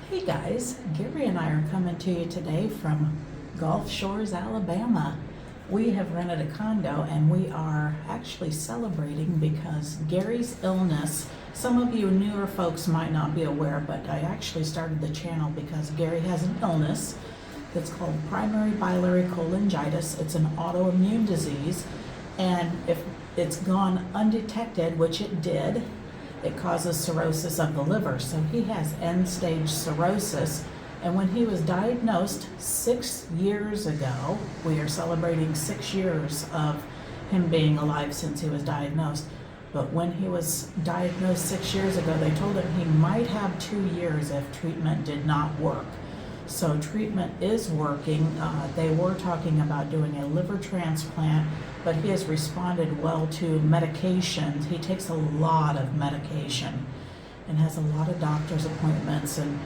Hey guys, Gary and I are coming to you today from Gulf Shores, Alabama. We have rented a condo and we are actually celebrating because Gary's illness, some of you newer folks might not be aware, but I actually started the channel because Gary has an illness that's called primary biliary cholangitis. It's an autoimmune disease, and if it's gone undetected, which it did, it causes cirrhosis of the liver. So he has end-stage cirrhosis, and when he was diagnosed 6 years ago, we are celebrating 6 years of him being alive since he was diagnosed. But when he was diagnosed 6 years ago, they told him he might have 2 years if treatment did not work. So treatment is working. They were talking about doing a liver transplant, but he has responded well to medications. He takes a lot of medication and has a lot of doctor's appointments and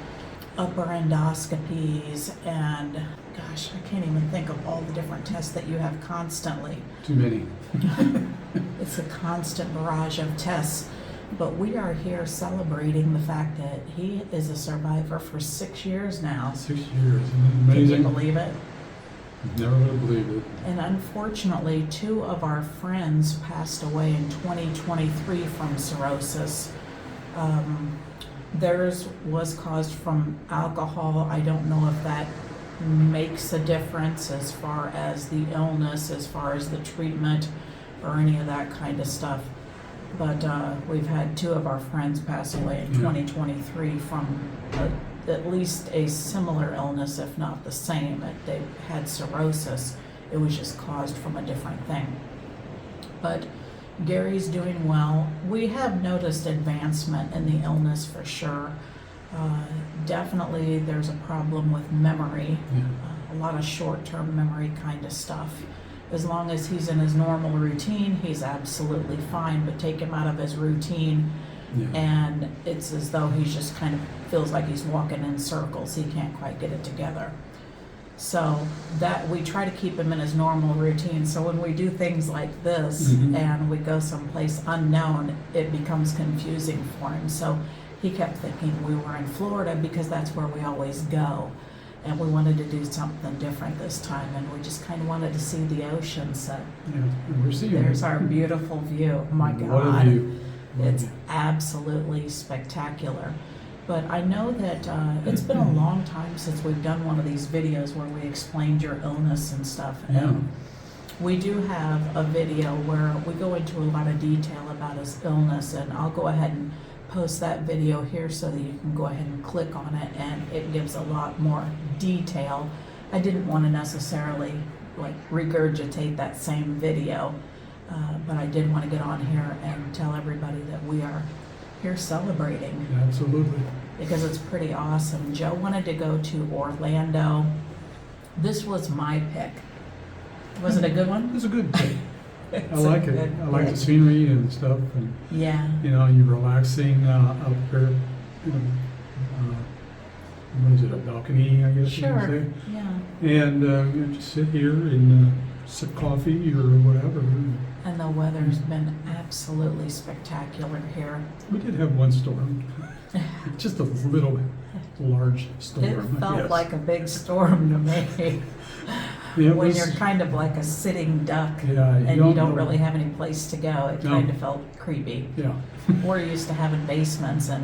upper endoscopies, and gosh, I can't even think of all the different tests that you have constantly. Too many. It's a constant barrage of tests. But we are here celebrating the fact that he is a survivor for 6 years now. 6 years, isn't it amazing? Can you believe it? Never would have believed it. And unfortunately, 2 of our friends passed away in 2023 from cirrhosis. Theirs was caused from alcohol. I don't know if that makes a difference as far as the illness, as far as the treatment, or any of that kind of stuff. But we've had 2 of our friends pass away in 2023 from at least a similar illness, if not the same. They had cirrhosis. It was just caused from a different thing. But Gary's doing well. We have noticed advancement in the illness for sure. Definitely there's a problem with memory, a lot of short-term memory kind of stuff. As long as he's in his normal routine, he's absolutely fine, but take him out of his routine and it's as though he's just kind of feels like he's walking in circles. He can't quite get it together. So that we try to keep him in his normal routine. So when we do things like this and we go someplace unknown, it becomes confusing for him. So he kept thinking we were in Florida because that's where we always go. And we wanted to do something different this time, and we just kind of wanted to see the ocean. So we're seeing there's our beautiful view. Oh my What a God, view. it's absolutely spectacular. But I know that it's been a long time since we've done one of these videos where we explained your illness and stuff. And we do have a video where we go into a lot of detail about his illness, and I'll go ahead and post that video here so that you can go ahead and click on it, and it gives a lot more detail. I didn't want to necessarily like regurgitate that same video, but I did want to get on here and tell everybody that we are here celebrating. Absolutely. Because it's pretty awesome. Joe wanted to go to Orlando. This was my pick. Was it a good one? It was a good pick. I like it. I like the scenery and stuff, and you're relaxing out there. What is it, a balcony, I guess you could say? Yeah. And you just sit here and sip coffee or whatever. And the weather's been absolutely spectacular here. We did have one storm, just a little large storm. It felt like a big storm to me. When you're kind of like a sitting duck and you don't really have any place to go, it kind of felt creepy. Yeah. We're used to having basements, and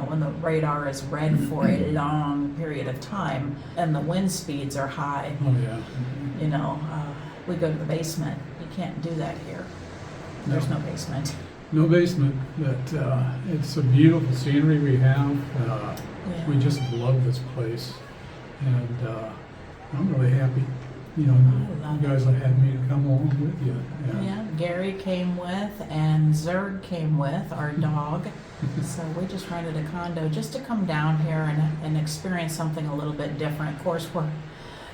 when the radar is red for a long period of time and the wind speeds are high, we go to the basement. You can't do that here. There's no basement. No basement, but it's a beautiful scenery we have. We just love this place, and I'm really happy. You guys have had me to come along with you. Yeah, Gary came with, and Zerg came with, our dog. So we just rented a condo just to come down here and experience something a little bit different. Of course, we're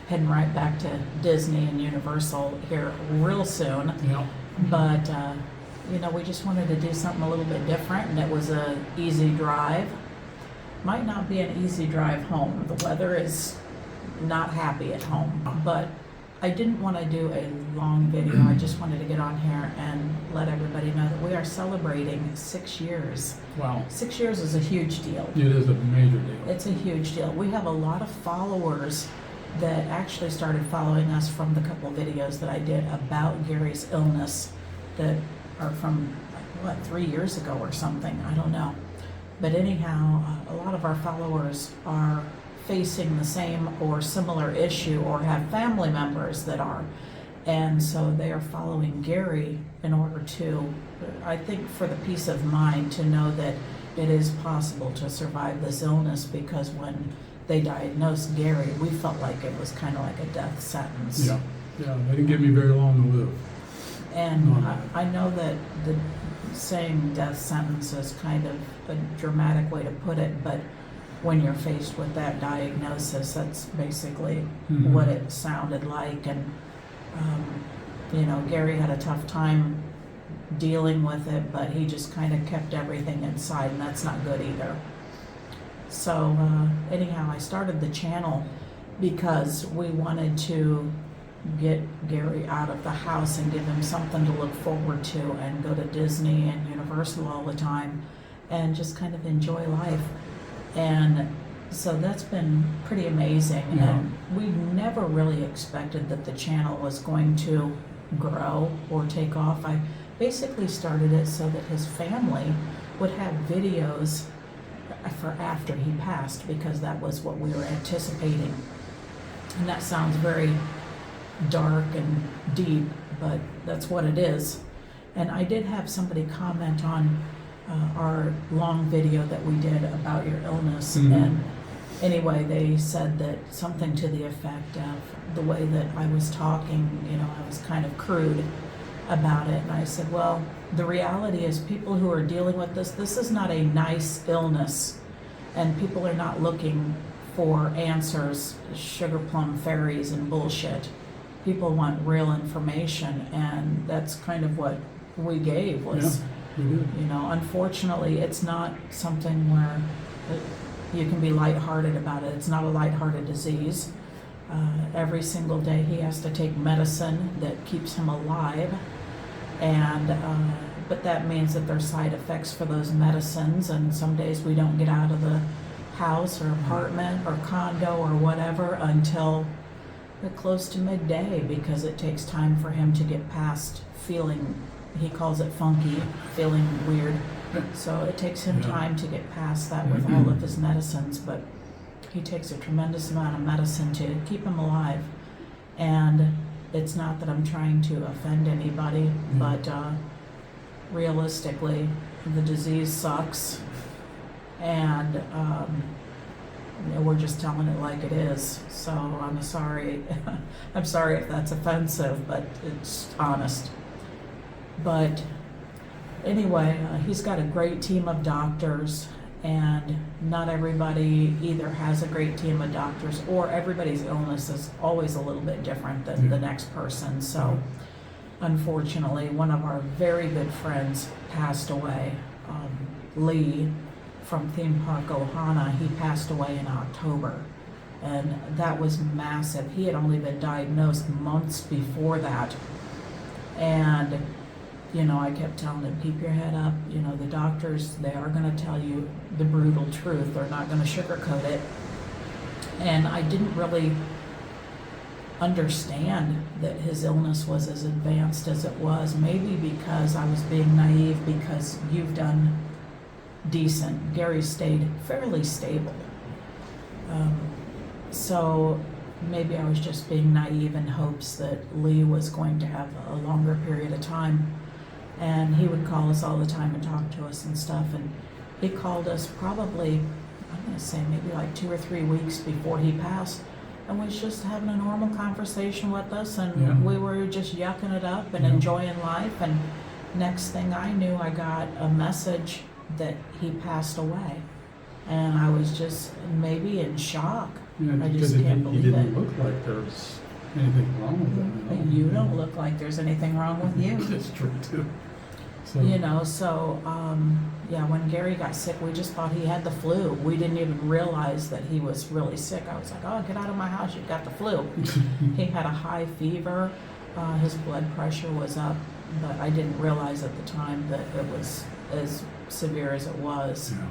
heading right back to Disney and Universal here real soon. Yeah. But, we just wanted to do something a little bit different, and it was an easy drive. Might not be an easy drive home. The weather is not happy at home, but I didn't want to do a long video. I just wanted to get on here and let everybody know that we are celebrating 6 years. Wow. 6 years is a huge deal. It is a major deal. It's a huge deal. We have a lot of followers that actually started following us from the couple videos that I did about Gary's illness that are from, 3 years ago or something. I don't know. But anyhow, a lot of our followers are facing the same or similar issue or have family members that are. And so they are following Gary in order to, I think, for the peace of mind to know that it is possible to survive this illness, because when they diagnosed Gary, we felt like it was kind of like a death sentence. Yeah, they didn't give me very long to live. And I know that the saying death sentence is kind of a dramatic way to put it, but when you're faced with that diagnosis, that's basically what it sounded like. And Gary had a tough time dealing with it, but he just kind of kept everything inside, and that's not good either. So anyhow, I started the channel because we wanted to get Gary out of the house and give him something to look forward to and go to Disney and Universal all the time and just kind of enjoy life. And so that's been pretty amazing. Yeah. And we never really expected that the channel was going to grow or take off. I basically started it so that his family would have videos for after he passed, because that was what we were anticipating. And that sounds very dark and deep, but that's what it is. And I did have somebody comment on our long video that we did about your illness. And anyway, they said that something to the effect of the way that I was talking, I was kind of crude about it. And I said, well, the reality is people who are dealing with this is not a nice illness, and people are not looking for answers, sugar plum fairies and bullshit. People want real information, and that's kind of what we gave was, unfortunately, it's not something where you can be lighthearted about it. It's not a lighthearted disease. Every single day he has to take medicine that keeps him alive, and but that means that there's side effects for those medicines, and some days we don't get out of the house or apartment or condo or whatever until close to midday, because it takes time for him to get past feeling, he calls it funky, feeling weird. So it takes him time to get past that with all of his medicines, but he takes a tremendous amount of medicine to keep him alive. And it's not that I'm trying to offend anybody, but realistically, the disease sucks, and we're just telling it like it is. So I'm sorry. I'm sorry if that's offensive, but it's honest. But anyway, he's got a great team of doctors, and not everybody either has a great team of doctors, or everybody's illness is always a little bit different than the next person. So unfortunately, one of our very good friends passed away, Lee from Theme Park Ohana. He passed away in October, and that was massive. He had only been diagnosed months before that, and I kept telling him, keep your head up. The doctors, they are going to tell you the brutal truth. They're not going to sugarcoat it. And I didn't really understand that his illness was as advanced as it was, maybe because I was being naive, because you've done decent. Gary stayed fairly stable. So maybe I was just being naive in hopes that Lee was going to have a longer period of time. And he would call us all the time and talk to us and stuff. And he called us probably, I'm going to say maybe like 2 or 3 weeks before he passed, and was just having a normal conversation with us, and we were just yucking it up and enjoying life. And next thing I knew, I got a message that he passed away, and I was just maybe in shock. I just can't believe it. He didn't look like there was anything wrong with him. You don't look like there's anything wrong with you. That's true too. So, yeah, when Gary got sick, we just thought he had the flu. We didn't even realize that he was really sick. I was like, oh, get out of my house, you've got the flu. He had a high fever, his blood pressure was up, but I didn't realize at the time that it was as severe as it was. Yeah.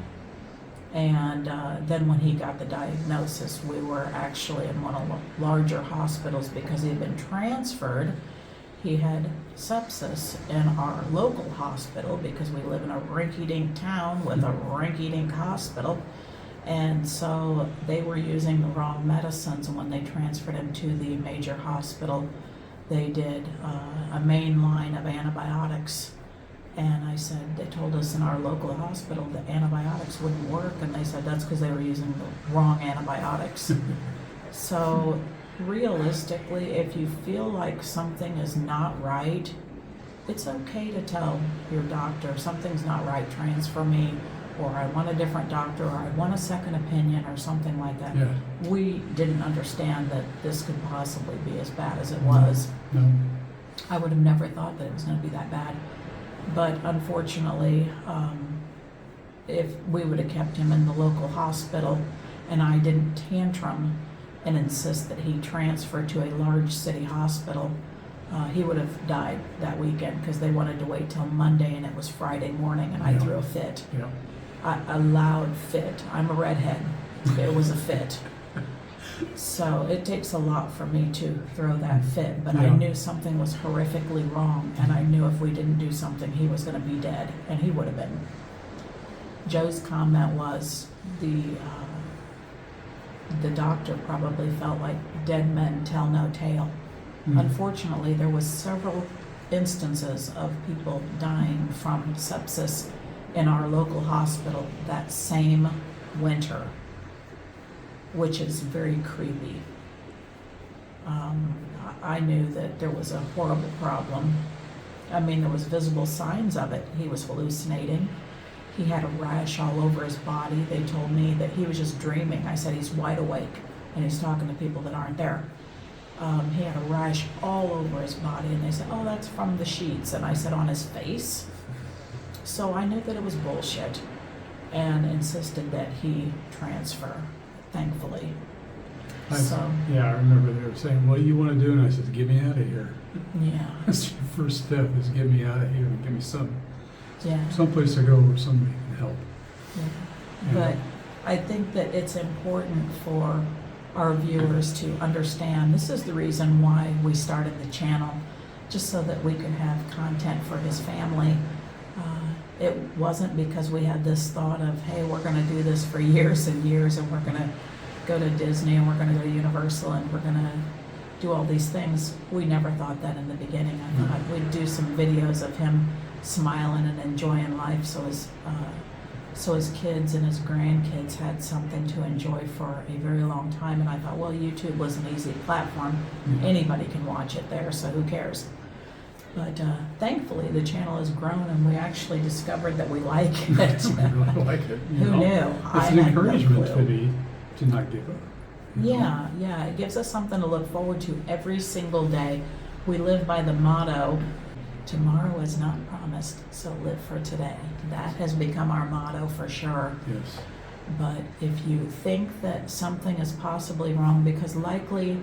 And then when he got the diagnosis, we were actually in one of the larger hospitals because he had been transferred. He had sepsis in our local hospital because we live in a rinky-dink town with a rinky-dink hospital. And so they were using the wrong medicines, and when they transferred him to the major hospital, they did a main line of antibiotics. And I said, they told us in our local hospital that antibiotics wouldn't work, and they said that's because they were using the wrong antibiotics. So realistically, if you feel like something is not right, it's okay to tell your doctor something's not right, transfer me, or I want a different doctor, or I want a second opinion, or something like that. Yeah. We didn't understand that this could possibly be as bad as it was. No. I would have never thought that it was going to be that bad. But unfortunately, if we would have kept him in the local hospital and I didn't tantrum and insist that he transfer to a large city hospital, he would have died that weekend because they wanted to wait till Monday and it was Friday morning and I Yeah. threw a fit. Yeah. A loud fit. I'm a redhead. It was a fit. So it takes a lot for me to throw that fit, but I Yeah. knew something was horrifically wrong, and I knew if we didn't do something, he was going to be dead, and he would have been. Joe's comment was the doctor probably felt like dead men tell no tale. Mm. Unfortunately, there was several instances of people dying from sepsis in our local hospital that same winter, which is very creepy. I knew that there was a horrible problem. I mean, there was visible signs of it. He was hallucinating. He had a rash all over his body. They told me that he was just dreaming. I said he's wide awake and he's talking to people that aren't there. He had a rash all over his body, and they said, oh, that's from the sheets. And I said, on his face? So I knew that it was bullshit and insisted that he transfer, thankfully. Yeah, I remember they were saying, what do you want to do? And I said, get me out of here. Yeah. That's your first step, is get me out of here and give me Yeah. someplace to go where somebody can help. Yeah. Yeah. But I think that it's important for our viewers to understand this is the reason why we started the channel, just so that we could have content for his family. It wasn't because we had this thought of, hey, we're going to do this for years and years, and we're going to go to Disney, and we're going to go to Universal, and we're going to do all these things. We never thought that in the beginning. I thought we'd do some videos of him smiling and enjoying life, so his kids and his grandkids had something to enjoy for a very long time. And I thought, well, YouTube was an easy platform. Anybody can watch it there, so who cares? But thankfully, the channel has grown, and we actually discovered that we like it. I really like it. Who knew? It's an encouragement to me to not give up. Yeah, it gives us something to look forward to every single day. We live by the motto, tomorrow is not promised, so live for today. That has become our motto for sure. Yes. But if you think that something is possibly wrong, because likely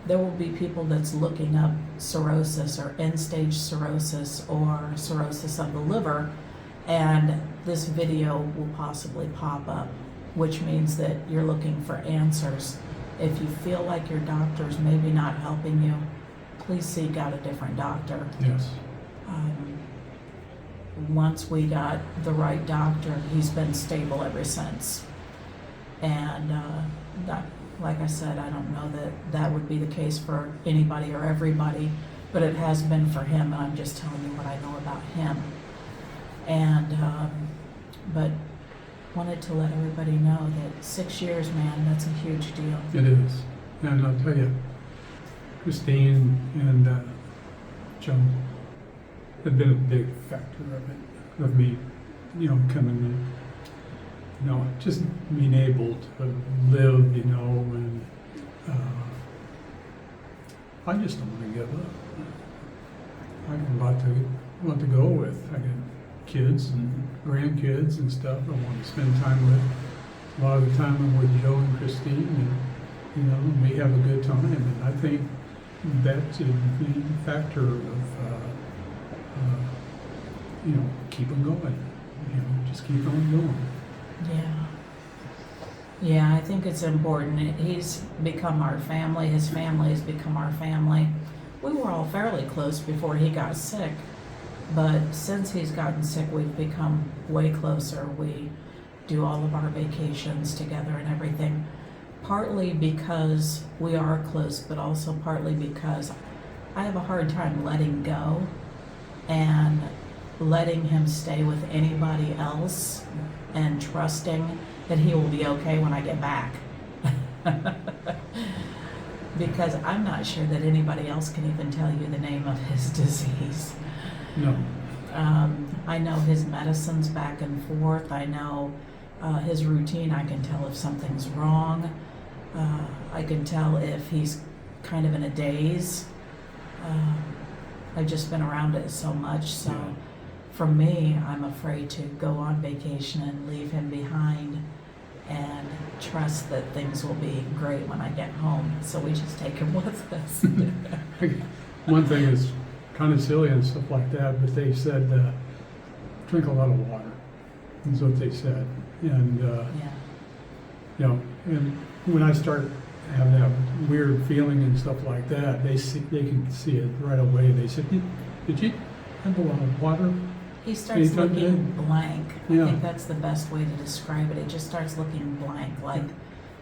there will be people that's looking up cirrhosis or end-stage cirrhosis or cirrhosis of the liver, and this video will possibly pop up, which means that you're looking for answers. If you feel like your doctor's maybe not helping you, please seek out a different doctor. Yes. Once we got the right doctor, he's been stable ever since. And that, like I said, I don't know that that would be the case for anybody or everybody, but it has been for him, and I'm just telling you what I know about him. And, but wanted to let everybody know that 6 years, man, that's a huge deal. It is. And I'll tell you, Christine and Joan have been a big factor of me, coming in, just being able to live, and I just don't want to give up. I got a lot to go with. I got kids and grandkids and stuff I want to spend time with. A lot of the time I'm with Joe and Christine, and we have a good time. And I think that's a big factor of keep them going. Just keep on going. Yeah. Yeah, I think it's important. He's become our family. His family has become our family. We were all fairly close before he got sick, but since he's gotten sick, we've become way closer. We do all of our vacations together and everything, partly because we are close, but also partly because I have a hard time letting go and letting him stay with anybody else and trusting that he will be okay when I get back. Because I'm not sure that anybody else can even tell you the name of his disease. No. I know his medicines back and forth. I know his routine. I can tell if something's wrong. I can tell if he's kind of in a daze. I've just been around it so much. So for me, I'm afraid to go on vacation and leave him behind and trust that things will be great when I get home. So we just take him with us. One thing is kind of silly and stuff like that, but they said drink a lot of water. Is what they said. And and when I start having that weird feeling and stuff like that, they can see it right away. They said, "Did you have a lot of water?" He starts looking blank. I Yeah. think that's the best way to describe it. It just starts looking blank, like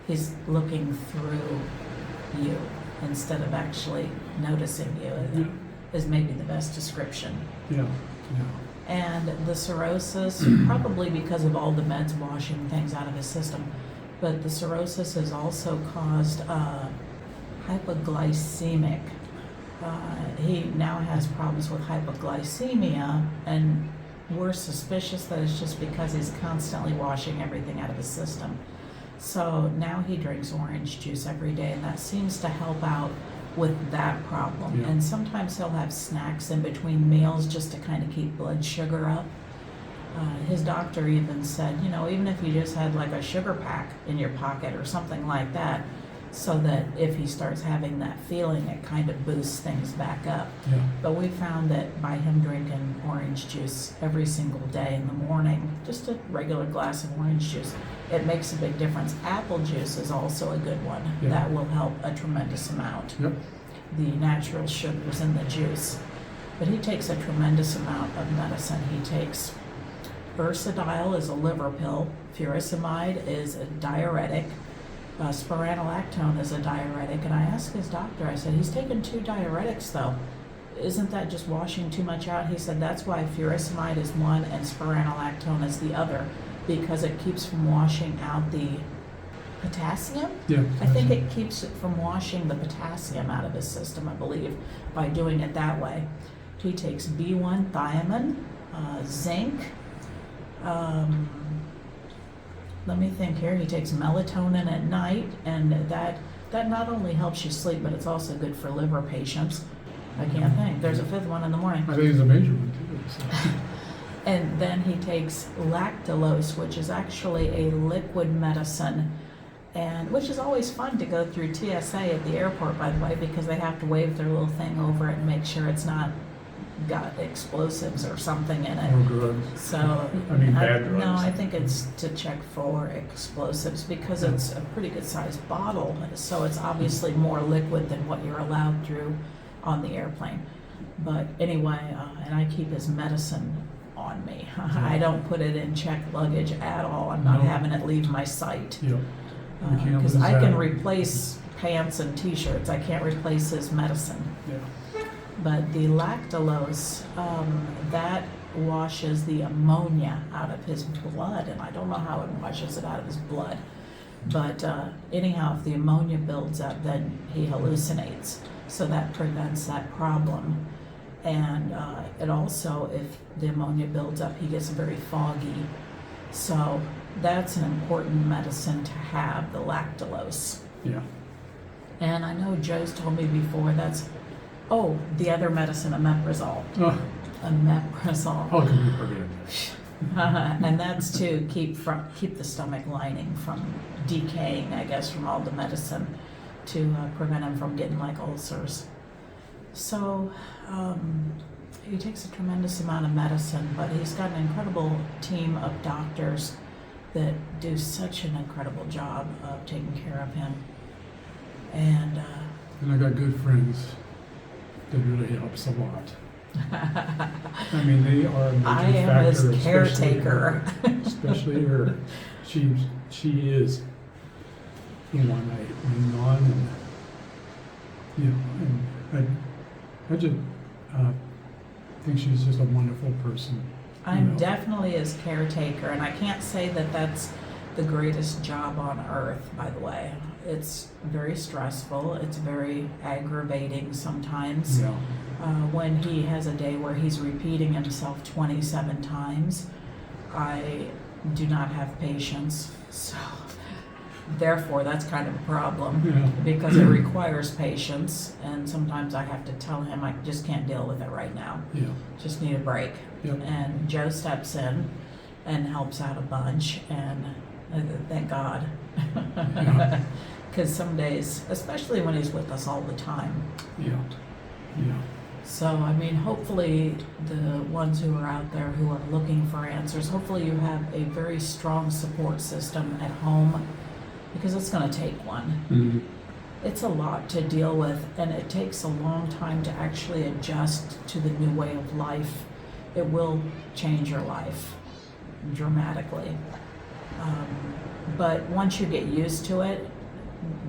he's looking through you instead of actually noticing you, is maybe the best description. Yeah. And the cirrhosis, probably because of all the meds washing things out of his system, but the cirrhosis has also caused hypoglycemic. He now has problems with hypoglycemia, and we're suspicious that it's just because he's constantly washing everything out of his system. So now he drinks orange juice every day, and that seems to help out with that problem. Yeah. And sometimes he'll have snacks in between meals just to kind of keep blood sugar up. His doctor even said, even if you just had like a sugar pack in your pocket or something like that, so that if he starts having that feeling, it kind of boosts things back up. Yeah. But we found that by him drinking orange juice every single day in the morning, just a regular glass of orange juice, it makes a big difference. Apple juice is also a good one. Yeah. That will help a tremendous amount. Yep. The natural sugars in the juice. But he takes a tremendous amount of medicine. He takes Ursidile is a liver pill, furosemide is a diuretic, spironolactone is a diuretic, and I asked his doctor, I said, he's taken 2 diuretics though. Isn't that just washing too much out? He said that's why furosemide is one and spironolactone is the other, because it keeps from washing out the potassium. Yeah. I think it keeps it from washing the potassium out of his system, I believe, by doing it that way. He takes B1 thiamine, zinc, let me think here. He takes melatonin at night, and that not only helps you sleep, but it's also good for liver patients. I can't think. There's a 5th one in the morning. I think it's a major one too. So. And then he takes lactulose, which is actually a liquid medicine, and which is always fun to go through TSA at the airport, by the way, because they have to wave their little thing over it and make sure it's not got explosives or something in it. Or drugs. So bad drugs. No, I think it's to check for explosives because it's a pretty good sized bottle. So it's obviously more liquid than what you're allowed through on the airplane. But anyway, and I keep his medicine on me. I don't put it in checked luggage at all. I'm not having it leave my sight. Yep. Because I can replace pants and t-shirts. I can't replace his medicine. Yeah. But the lactulose, that washes the ammonia out of his blood, and I don't know how it washes it out of his blood. But anyhow, if the ammonia builds up, then he hallucinates. So that prevents that problem. And it also, if the ammonia builds up, he gets very foggy. So that's an important medicine to have, the lactulose. Yeah. And I know Joe's told me before the other medicine, omeprazole. Oh. omeprazole. Oh, it can be forgiven. And that's to keep the stomach lining from decaying, I guess, from all the medicine, to prevent him from getting like ulcers. So he takes a tremendous amount of medicine, but he's got an incredible team of doctors that do such an incredible job of taking care of him. And I got good friends that really helps a lot. I mean, they are a major I am factor, his caretaker. Especially her. She is in one night and on, and you know, and I just think she's just a wonderful person. I'm definitely his caretaker, and I can't say that that's the greatest job on earth, by the way. It's very stressful. It's very aggravating sometimes. Yeah. When he has a day where he's repeating himself 27 times, I do not have patience. So, therefore, that's kind of a problem, Yeah. because it requires patience, and sometimes I have to tell him I just can't deal with it right now. Yeah. Just need a break. Yep. And Joe steps in and helps out a bunch, and thank God. Yeah. Because some days, especially when he's with us all the time. Yeah. Yeah. So, I mean, hopefully the ones who are out there who are looking for answers, hopefully you have a very strong support system at home, because it's going to take one. Mm-hmm. It's a lot to deal with, and it takes a long time to actually adjust to the new way of life. It will change your life dramatically. But once you get used to it,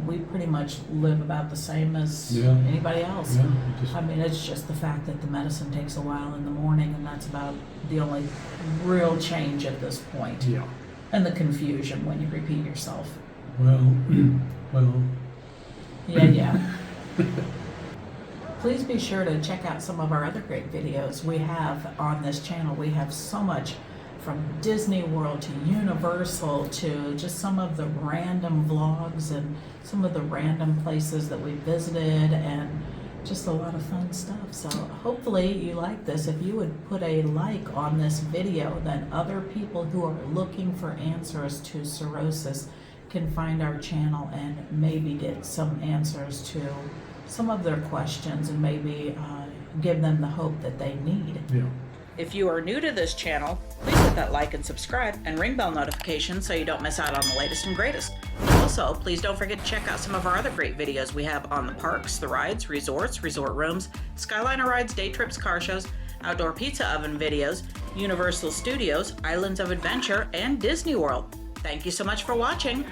we pretty much live about the same as anybody else. Yeah, I mean, it's just the fact that the medicine takes a while in the morning, and that's about the only real change at this point. Yeah. And the confusion when you repeat yourself. Well. Yeah. Please be sure to check out some of our other great videos we have on this channel. We have so much, from Disney World to Universal to just some of the random vlogs and some of the random places that we visited, and just a lot of fun stuff. So hopefully you like this. If you would put a like on this video, then other people who are looking for answers to cirrhosis can find our channel and maybe get some answers to some of their questions, and maybe give them the hope that they need. Yeah. If you are new to this channel, please hit that like and subscribe and ring bell notifications so you don't miss out on the latest and greatest. Also, please don't forget to check out some of our other great videos we have on the parks, the rides, resorts, resort rooms, Skyliner rides, day trips, car shows, outdoor pizza oven videos, Universal Studios, Islands of Adventure, and Disney World. Thank you so much for watching.